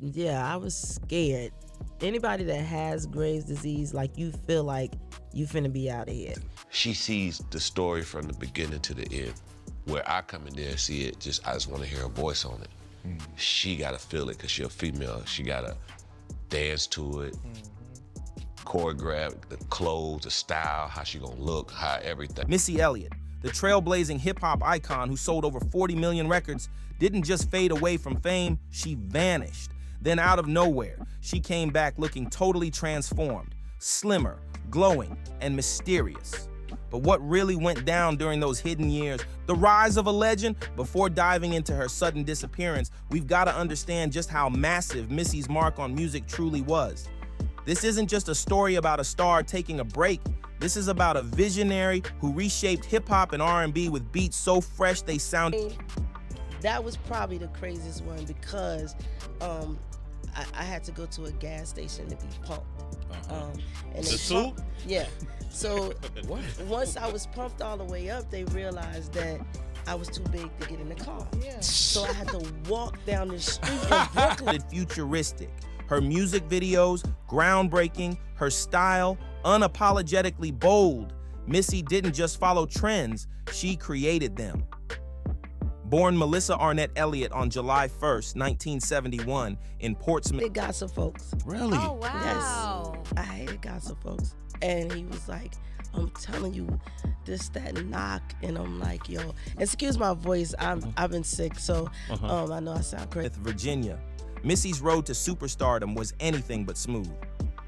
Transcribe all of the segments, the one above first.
Yeah, I was scared. Anybody that has Graves' disease, like you feel like you finna be out of here. She sees the story from the beginning to the end. Where I come in there and see it, I just want to hear her voice on it. She gotta feel it because she's a female. She gotta dance to it, choreograph the clothes, the style, how she gonna look, how everything. Missy Elliott, the trailblazing hip-hop icon who sold over 40 million records, didn't just fade away from fame, she vanished. Then out of nowhere, she came back looking totally transformed, slimmer, glowing, and mysterious. But what really went down during those hidden years, the rise of a legend? Before diving into her sudden disappearance, we've got to understand just how massive Missy's mark on music truly was. This isn't just a story about a star taking a break. This is about a visionary who reshaped hip-hop and R&B with beats so fresh they sound. That was probably the craziest one because I had to go to a gas station to be pumped. And The suit? Yeah. So once I was pumped all the way up, they realized that I was too big to get in the car. Yeah. So I had to walk down the street in Brooklyn. Futuristic. Her music videos, groundbreaking, her style, unapologetically bold. Missy didn't just follow trends, she created them. Born Melissa Arnett Elliott on July 1st, 1971 in Portsmouth. It got some folks. Really? Oh, wow. Yes. I hated gossip folks. And he was like, I'm telling you, this, that, and knock. And I'm like, yo, excuse my voice. I've been sick, so I know I sound crazy. Virginia. Missy's road to superstardom was anything but smooth.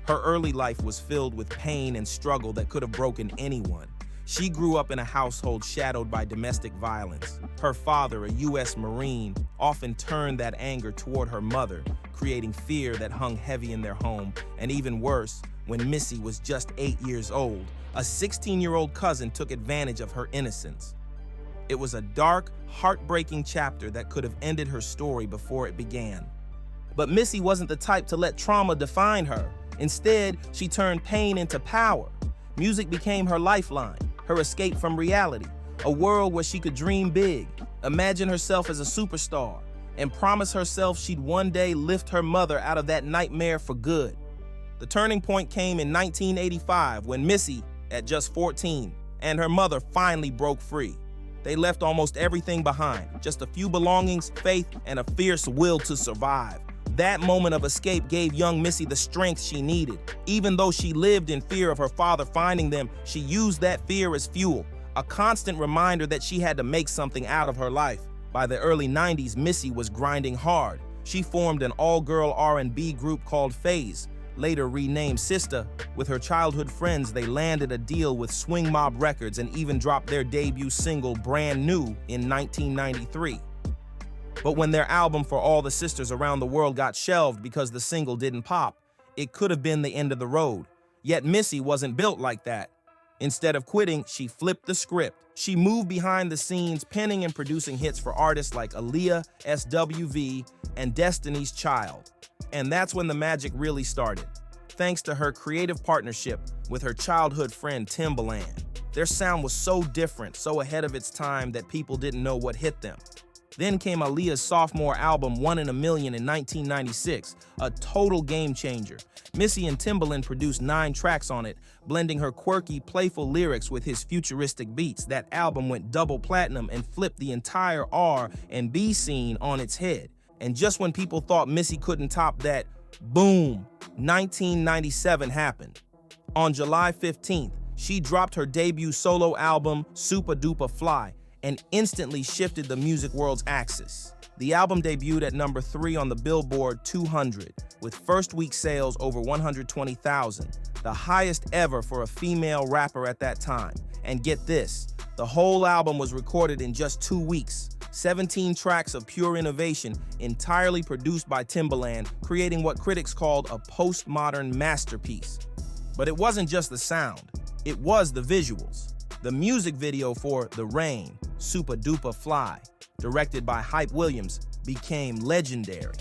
Her early life was filled with pain and struggle that could have broken anyone. She grew up in a household shadowed by domestic violence. Her father, a U.S. Marine, often turned that anger toward her mother, creating fear that hung heavy in their home. And even worse, when Missy was just 8 years old, a 16-year-old cousin took advantage of her innocence. It was a dark, heartbreaking chapter that could have ended her story before it began. But Missy wasn't the type to let trauma define her. Instead, she turned pain into power. Music became her lifeline, her escape from reality, a world where she could dream big, imagine herself as a superstar, and promise herself she'd one day lift her mother out of that nightmare for good. The turning point came in 1985 when Missy, at just 14, and her mother finally broke free. They left almost everything behind, just a few belongings, faith, and a fierce will to survive. That moment of escape gave young Missy the strength she needed. Even though she lived in fear of her father finding them, she used that fear as fuel, a constant reminder that she had to make something out of her life. By the early 90s, Missy was grinding hard. She formed an all-girl R&B group called Phase, later renamed Sister. With her childhood friends, they landed a deal with Swing Mob Records and even dropped their debut single, Brand New, in 1993. But when their album For All the Sisters Around the World got shelved because the single didn't pop, it could have been the end of the road. Yet Missy wasn't built like that. Instead of quitting, she flipped the script. She moved behind the scenes, penning and producing hits for artists like Elliott, SWV, and Destiny's Child. And that's when the magic really started, thanks to her creative partnership with her childhood friend Timbaland. Their sound was so different, so ahead of its time that people didn't know what hit them. Then came Aaliyah's sophomore album, One in a Million, in 1996, a total game changer. Missy and Timbaland produced 9 tracks on it, blending her quirky, playful lyrics with his futuristic beats. That album went double platinum and flipped the entire R&B scene on its head. And just when people thought Missy couldn't top that, boom, 1997 happened. On July 15th, she dropped her debut solo album, Duper Fly, and instantly shifted the music world's axis. The album debuted at number 3 on the Billboard 200, with first-week sales over 120,000, the highest ever for a female rapper at that time. And get this, the whole album was recorded in just 2 weeks. 17 tracks of pure innovation, entirely produced by Timbaland, creating what critics called a postmodern masterpiece. But it wasn't just the sound, it was the visuals. The music video for The Rain, Duper Fly, directed by Hype Williams, became legendary.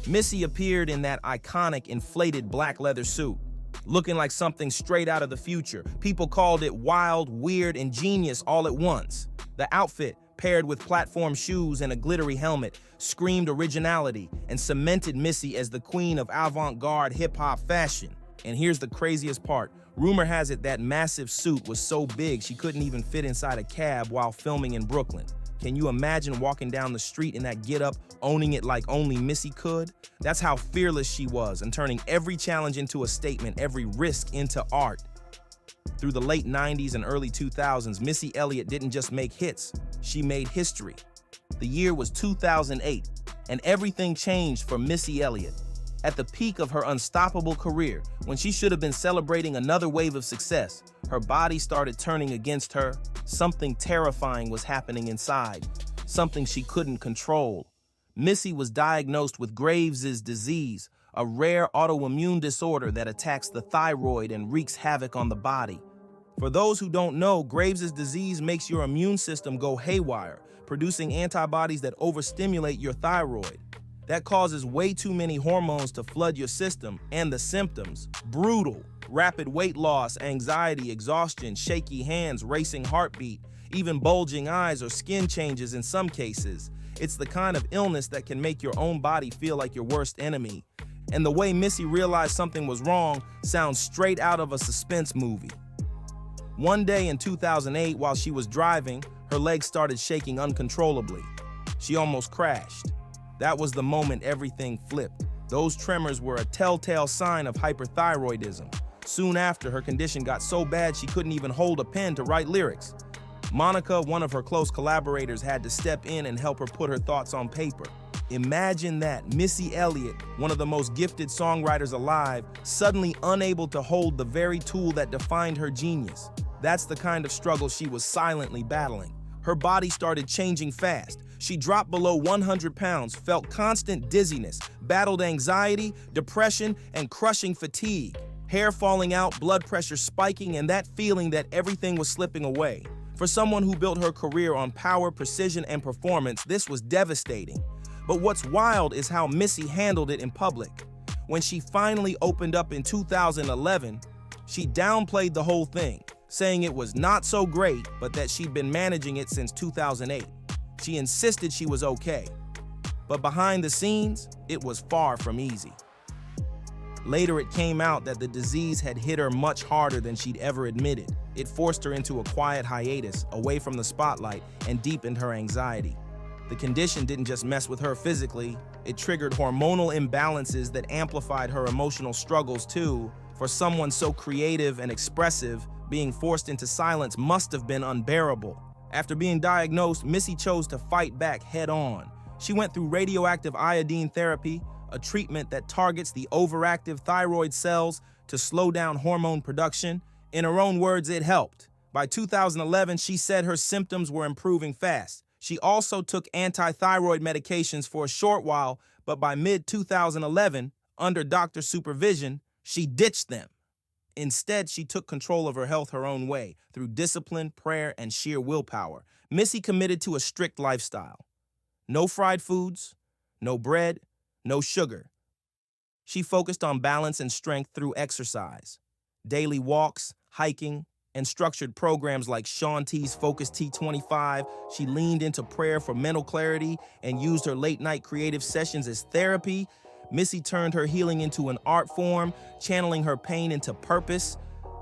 Missy appeared in that iconic inflated black leather suit, looking like something straight out of the future. People called it wild, weird, and genius all at once. The outfit, paired with platform shoes and a glittery helmet, screamed originality and cemented Missy as the queen of avant-garde hip-hop fashion. And here's the craziest part. Rumor has it that massive suit was so big she couldn't even fit inside a cab while filming in Brooklyn. Can you imagine walking down the street in that getup, owning it like only Missy could? That's how fearless she was, and turning every challenge into a statement, every risk into art. Through the late 90s and early 2000s, Missy Elliott didn't just make hits, she made history. The year was 2008, and everything changed for Missy Elliott. At the peak of her unstoppable career, when she should have been celebrating another wave of success, her body started turning against her. Something terrifying was happening inside, something she couldn't control. Missy was diagnosed with Graves' disease, a rare autoimmune disorder that attacks the thyroid and wreaks havoc on the body. For those who don't know, Graves' disease makes your immune system go haywire, producing antibodies that overstimulate your thyroid. That causes way too many hormones to flood your system, and the symptoms, brutal. Rapid weight loss, anxiety, exhaustion, shaky hands, racing heartbeat, even bulging eyes or skin changes in some cases. It's the kind of illness that can make your own body feel like your worst enemy. And the way Missy realized something was wrong sounds straight out of a suspense movie. One day in 2008, while she was driving, her legs started shaking uncontrollably. She almost crashed. That was the moment everything flipped. Those tremors were a telltale sign of hyperthyroidism. Soon after, her condition got so bad she couldn't even hold a pen to write lyrics. Monica, one of her close collaborators, had to step in and help her put her thoughts on paper. Imagine that, Missy Elliott, one of the most gifted songwriters alive, suddenly unable to hold the very tool that defined her genius. That's the kind of struggle she was silently battling. Her body started changing fast. She dropped below 100 pounds, felt constant dizziness, battled anxiety, depression, and crushing fatigue. Hair falling out, blood pressure spiking, and that feeling that everything was slipping away. For someone who built her career on power, precision, and performance, this was devastating. But what's wild is how Missy handled it in public. When she finally opened up in 2011, she downplayed the whole thing, saying it was not so great, but that she'd been managing it since 2008. She insisted she was okay. But behind the scenes, it was far from easy. Later, it came out that the disease had hit her much harder than she'd ever admitted. It forced her into a quiet hiatus, away from the spotlight, and deepened her anxiety. The condition didn't just mess with her physically, it triggered hormonal imbalances that amplified her emotional struggles too. For someone so creative and expressive, being forced into silence must have been unbearable. After being diagnosed, Missy chose to fight back head-on. She went through radioactive iodine therapy, a treatment that targets the overactive thyroid cells to slow down hormone production. In her own words, it helped. By 2011, she said her symptoms were improving fast. She also took anti-thyroid medications for a short while, but by mid-2011, under doctor supervision, she ditched them. Instead, she took control of her health her own way, through discipline, prayer, and sheer willpower. Missy committed to a strict lifestyle. No fried foods, no bread, no sugar. She focused on balance and strength through exercise. Daily walks, hiking, and structured programs like Shaun T's Focus T25. She leaned into prayer for mental clarity and used her late-night creative sessions as therapy. Missy turned her healing into an art form, channeling her pain into purpose.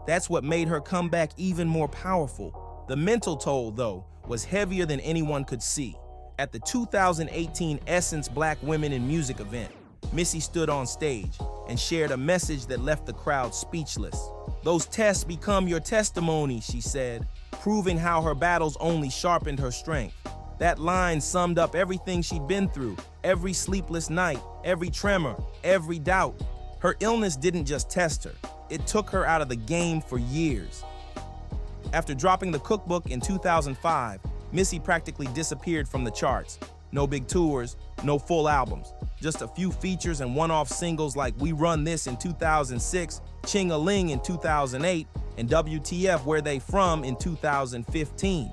That's what made her comeback even more powerful. The mental toll, though, was heavier than anyone could see. At the 2018 Essence Black Women in Music event, Missy stood on stage and shared a message that left the crowd speechless. "Those tests become your testimony," she said, proving how her battles only sharpened her strength. That line summed up everything she'd been through, every sleepless night, every tremor, every doubt. Her illness didn't just test her, it took her out of the game for years. After dropping the cookbook in 2005, Missy practically disappeared from the charts. No big tours, no full albums, just a few features and one-off singles like We Run This in 2006, Ching-a-Ling in 2008, and WTF Where They From in 2015.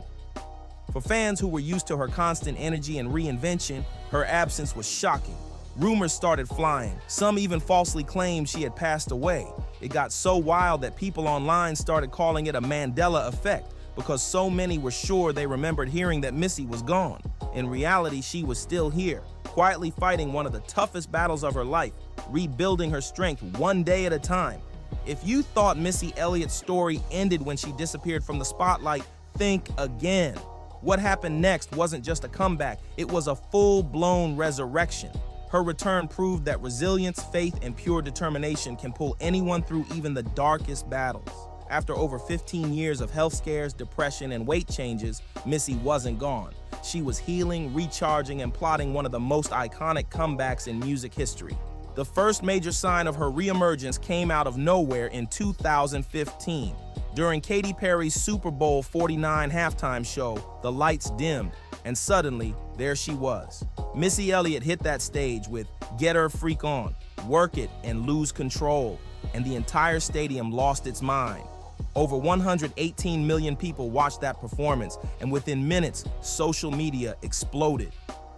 For fans who were used to her constant energy and reinvention, her absence was shocking. Rumors started flying. Some even falsely claimed she had passed away. It got so wild that people online started calling it a Mandela effect. because so many were sure they remembered hearing that Missy was gone. In reality, she was still here, quietly fighting one of the toughest battles of her life, rebuilding her strength one day at a time. If you thought Missy Elliott's story ended when she disappeared from the spotlight, think again. What happened next wasn't just a comeback, it was a full-blown resurrection. Her return proved that resilience, faith, and pure determination can pull anyone through even the darkest battles. After over 15 years of health scares, depression, and weight changes, Missy wasn't gone. She was healing, recharging, and plotting one of the most iconic comebacks in music history. The first major sign of her reemergence came out of nowhere in 2015. During Katy Perry's Super Bowl 49 halftime show, the lights dimmed, and suddenly, there she was. Missy Elliott hit that stage with Get Her Freak On, Work It, and Lose Control, and the entire stadium lost its mind. Over 118 million people watched that performance, and within minutes, social media exploded.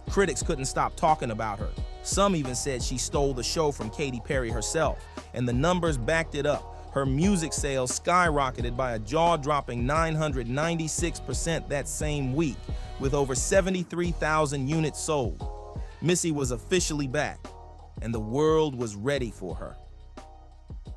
Critics couldn't stop talking about her. Some even said she stole the show from Katy Perry herself, and the numbers backed it up. Her music sales skyrocketed by a jaw-dropping 996% that same week, with over 73,000 units sold. Missy was officially back, and the world was ready for her.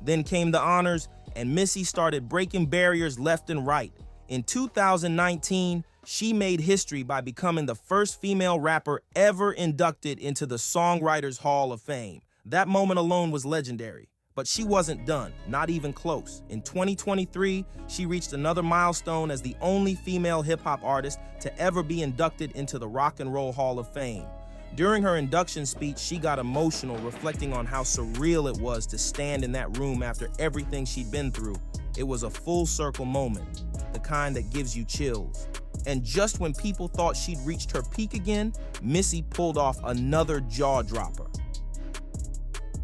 Then came the honors, and Missy started breaking barriers left and right. In 2019, she made history by becoming the first female rapper ever inducted into the Songwriters Hall of Fame. That moment alone was legendary. But she wasn't done, not even close. In 2023, she reached another milestone as the only female hip-hop artist to ever be inducted into the Rock and Roll Hall of Fame. During her induction speech, she got emotional, reflecting on how surreal it was to stand in that room after everything she'd been through. It was a full-circle moment, the kind that gives you chills. And just when people thought she'd reached her peak again, Missy pulled off another jaw-dropper.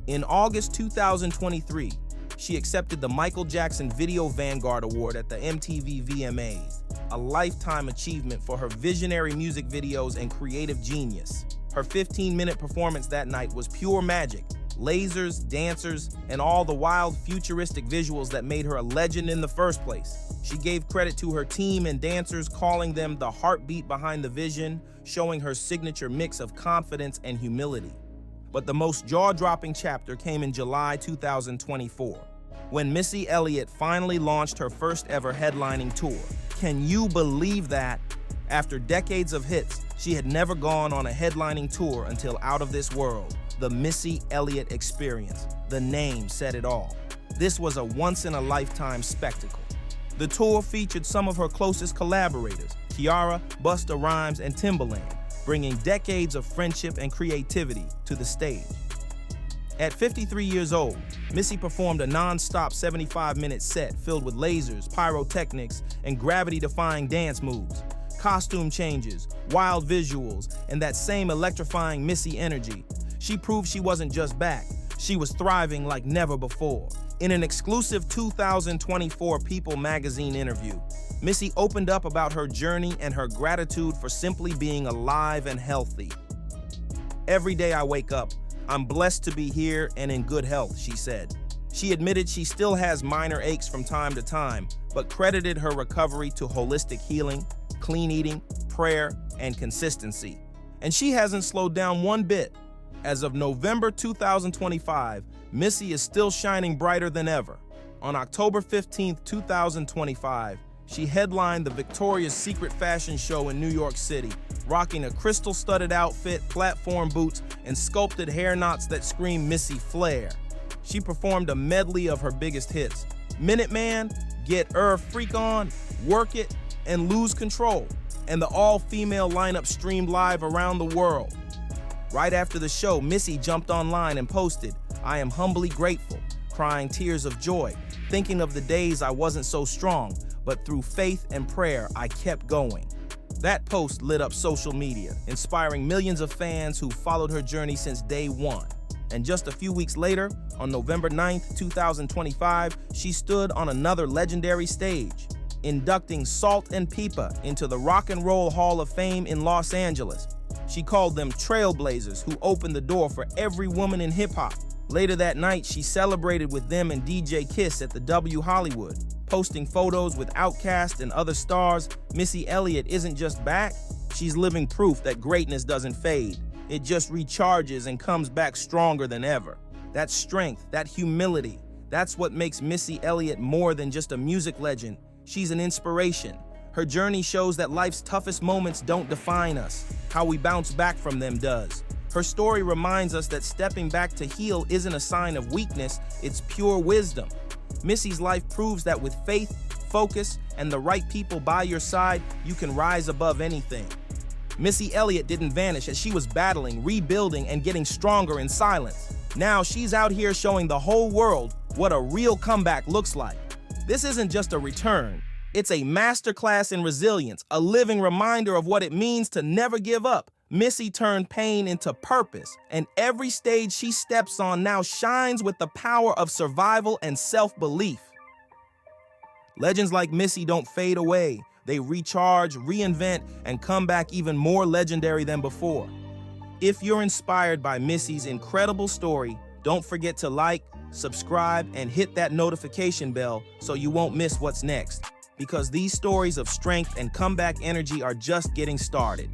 In August 2023, she accepted the Michael Jackson Video Vanguard Award at the MTV VMAs, a lifetime achievement for her visionary music videos and creative genius. Her 15-minute performance that night was pure magic, lasers, dancers, and all the wild futuristic visuals that made her a legend in the first place. She gave credit to her team and dancers, calling them the heartbeat behind the vision, showing her signature mix of confidence and humility. But the most jaw-dropping chapter came in July 2024, when Missy Elliott finally launched her first ever headlining tour. Can you believe that? After decades of hits, she had never gone on a headlining tour until Out of This World, the Missy Elliott Experience. The name said it all. This was a once-in-a-lifetime spectacle. The tour featured some of her closest collaborators, Kiara, Busta Rhymes, and Timbaland, bringing decades of friendship and creativity to the stage. At 53 years old, Missy performed a non-stop 75-minute set filled with lasers, pyrotechnics, and gravity-defying dance moves, costume changes, wild visuals, and that same electrifying Missy energy. She proved she wasn't just back, she was thriving like never before. In an exclusive 2024 People magazine interview, Missy opened up about her journey and her gratitude for simply being alive and healthy. "Every day I wake up, I'm blessed to be here and in good health," she said. She admitted she still has minor aches from time to time, but credited her recovery to holistic healing, clean eating, prayer, and consistency. And she hasn't slowed down one bit. As of November 2025, Missy is still shining brighter than ever. On October 15, 2025, she headlined the Victoria's Secret fashion show in New York City, rocking a crystal-studded outfit, platform boots, and sculpted hair knots that scream Missy flair. She performed a medley of her biggest hits: Minuteman, Get Her Freak On, Work It, and Lose Control, and the all-female lineup streamed live around the world. Right after the show, Missy jumped online and posted, "I am humbly grateful," crying tears of joy, thinking of the days I wasn't so strong, but through faith and prayer, I kept going. That post lit up social media, inspiring millions of fans who followed her journey since day one. And just a few weeks later, on November 9th, 2025, she stood on another legendary stage, inducting Salt and Pepa into the Rock and Roll Hall of Fame in Los Angeles. She called them trailblazers who opened the door for every woman in hip-hop. Later that night, she celebrated with them and DJ Kiss at the W Hollywood, posting photos with Outkast and other stars, Missy Elliott isn't just back, she's living proof that greatness doesn't fade. It just recharges and comes back stronger than ever. That strength, that humility, that's what makes Missy Elliott more than just a music legend. She's an inspiration. Her journey shows that life's toughest moments don't define us. How we bounce back from them does. Her story reminds us that stepping back to heal isn't a sign of weakness, it's pure wisdom. Missy's life proves that with faith, focus, and the right people by your side, you can rise above anything. Missy Elliott didn't vanish as she was battling, rebuilding, and getting stronger in silence. Now she's out here showing the whole world what a real comeback looks like. This isn't just a return. It's a masterclass in resilience, a living reminder of what it means to never give up. Missy turned pain into purpose, and every stage she steps on now shines with the power of survival and self-belief. Legends like Missy don't fade away. They recharge, reinvent, and come back even more legendary than before. If you're inspired by Missy's incredible story, don't forget to like, subscribe, and hit that notification bell so you won't miss what's next. Because these stories of strength and comeback energy are just getting started.